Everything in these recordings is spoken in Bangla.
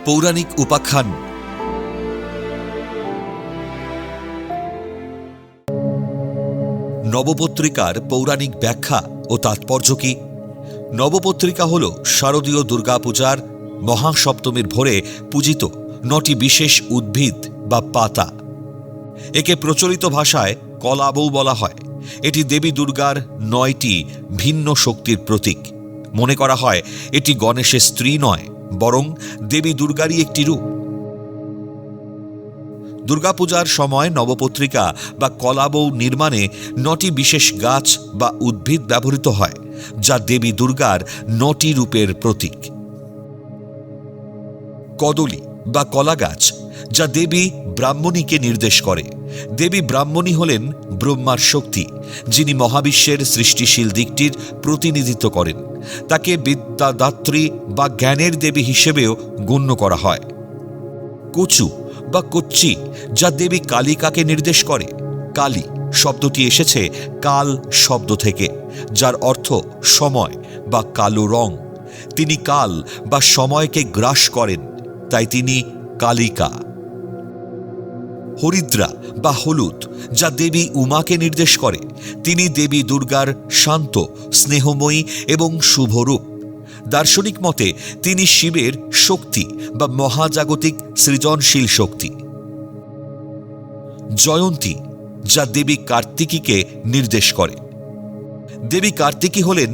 পৌরাণিক উপাখ্যান। নবপত্রিকার পৌরাণিক ব্যাখ্যা ও তাৎপর্য কি? নবপত্রিকা হল শারদীয় দুর্গাপূজার মহাসপ্তমীর ভোরে পূজিত ৯টি বিশেষ উদ্ভিদ বা পাতা। একে প্রচলিত ভাষায় কলাবৌ বলা হয়। এটি দেবী দুর্গার ৯টি ভিন্ন শক্তির প্রতীক। মনে করা হয় এটি গণেশের স্ত্রী নয়, বরং দেবী দুর্গারই একটি রূপ। দুর্গাপূজার সময় নবপত্রিকা বা কলাবৌ নির্মাণে ৯টি বিশেষ গাছ বা উদ্ভিদ ব্যবহৃত হয়, যা দেবী দুর্গার ৯টি রূপের প্রতীক। কদলী বা কলা গাছ, যা দেবী ব্রাহ্মণীকে নির্দেশ করে। দেবী ব্রাহ্মণী হলেন ব্রহ্মার শক্তি, যিনি মহাবিশ্বের সৃষ্টিশীল দিকটির প্রতিনিধিত্ব করেন। তাকে বিদ্যাদাত্রী বা জ্ঞানের দেবী হিসেবেও গণ্য করা হয়। কচু বা কচ্চি, যা দেবী কালিকাকে নির্দেশ করে। কালী শব্দটি এসেছে কাল শব্দ থেকে, যার অর্থ সময় বা কালো রং। তিনি কাল বা সময়কে গ্রাস করেন, তাই তিনি কালিকা। হরিদ্রা বা হলুদ, যা দেবী উমাকে নির্দেশ করে। তিনি দেবী দুর্গার শান্ত, স্নেহময়ী এবং শুভ রূপ। দার্শনিক মতে তিনি শিবের শক্তি বা মহাজাগতিক সৃজনশীল শক্তি। জয়ন্তী, যা দেবী কার্তিকীকে নির্দেশ করে। দেবী কার্তিকী হলেন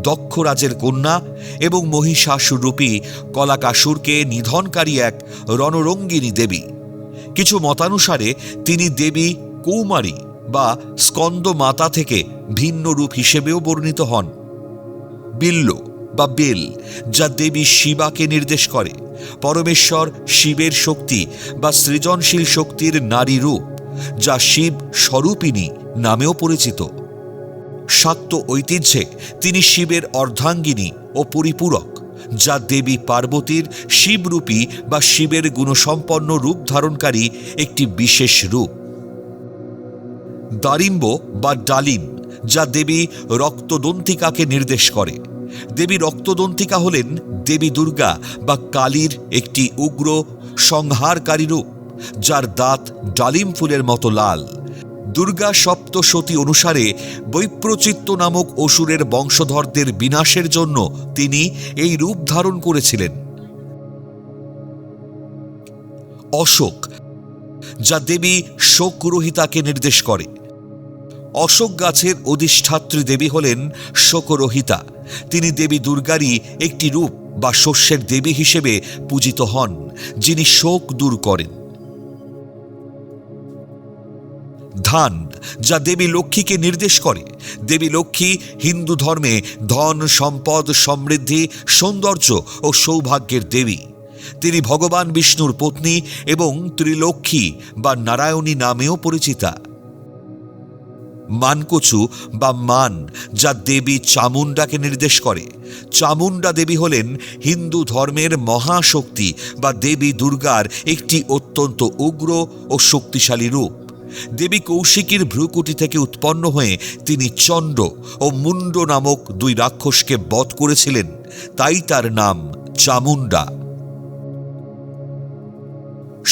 দক্ষরাজের কন্যা এবং মহিষাসুররূপী কলাকাসুরকে নিধনকারী এক রণরঙ্গিনী দেবী। কিছু মতানুসারে তিনি দেবী কৌমারী বা স্কন্দ মাতা থেকে ভিন্ন রূপ হিসেবেও বর্ণিত হন। বিল্ল বা বেল, যা দেবী শিবাকে নির্দেশ করে। পরমেশ্বর শিবের শক্তি বা সৃজনশীল শক্তির নারী রূপ, যা শিব স্বরূপিণী নামেও পরিচিত। শাক্ত ঐতিহ্যে তিনি শিবের অর্ধাঙ্গিনী ও পরিপূরক, যা দেবী পার্বতীর শিবরূপী বা শিবের গুণসম্পন্ন রূপ ধারণকারী একটি বিশেষ রূপ। দারিম্ব বা ডালিম, যা দেবী রক্তদন্তিকাকে নির্দেশ করে। দেবী রক্তদন্তিকা হলেন দেবী দুর্গা বা কালীর একটি উগ্র সংহারকারী রূপ, যার দাঁত ডালিম ফুলের মতো লাল। দুর্গা সপ্তশতী অনুসারে বৈপ্রচিত্ত নামক অসুরের বংশধরদের বিনাশের জন্য তিনি এই রূপ ধারণ করেছিলেন। অশোক, যা দেবী শোকরহিতাকে নির্দেশ করে। অশোক গাছের অধিষ্ঠাত্রী দেবী হলেন শোকরহিতা। তিনি দেবী দুর্গারই একটি রূপ বা শস্যের দেবী হিসেবে পূজিত হন, যিনি শোক দূর করেন। ধান, যা দেবী লক্ষ্মীকে নির্দেশ করে। দেবী লক্ষ্মী হিন্দু ধর্মে ধন, সম্পদ, সমৃদ্ধি, সৌন্দর্য ও সৌভাগ্যের দেবী। তিনি ভগবান বিষ্ণুর পত্নী এবং ত্রিলক্ষ্মী বা নারায়ণী নামেও পরিচিতা। মানকচু বা মান, যা দেবী চামুণ্ডাকে নির্দেশ করে। চামুণ্ডা দেবী হলেন হিন্দু ধর্মের মহাশক্তি বা দেবী দুর্গার একটি অত্যন্ত উগ্র ও শক্তিশালী রূপ। দেবী কৌশিকীর ভ্রুকুটি থেকে উৎপন্ন হয়ে তিনি চণ্ড ও মুণ্ড নামক দুই রাক্ষসকে বধ করেছিলেন, তাই তার নাম চামুণ্ডা।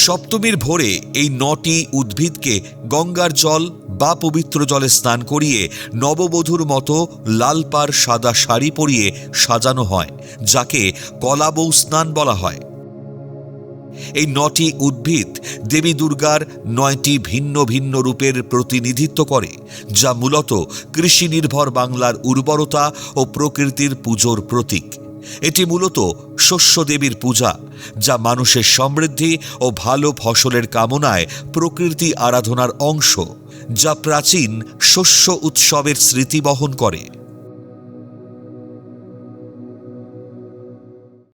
সপ্তমীর ভোরে এই ৯টি উদ্ভিদকে গঙ্গার জল বা পবিত্র জলে স্নান করিয়ে নববধূর মতো লাল পাড় সাদা শাড়ি পরিয়ে সাজানো হয়, যাকে কলাবৌ স্নান বলা হয়। এই ৯টি উদ্ভিদ দেবী দুর্গার ৯টি ভিন্ন ভিন্ন রূপের প্রতিনিধিত্ব করে, যা মূলত কৃষি নির্ভর বাংলার উর্বরতা ও প্রকৃতির পুজোর প্রতীক। এটি মূলত শস্য দেবীর পূজা, যা মানুষের সমৃদ্ধি ও ভালো ফসলের কামনায় প্রকৃতি আরাধনার অংশ, যা প্রাচীন শস্য উৎসবের স্মৃতি বহন করে।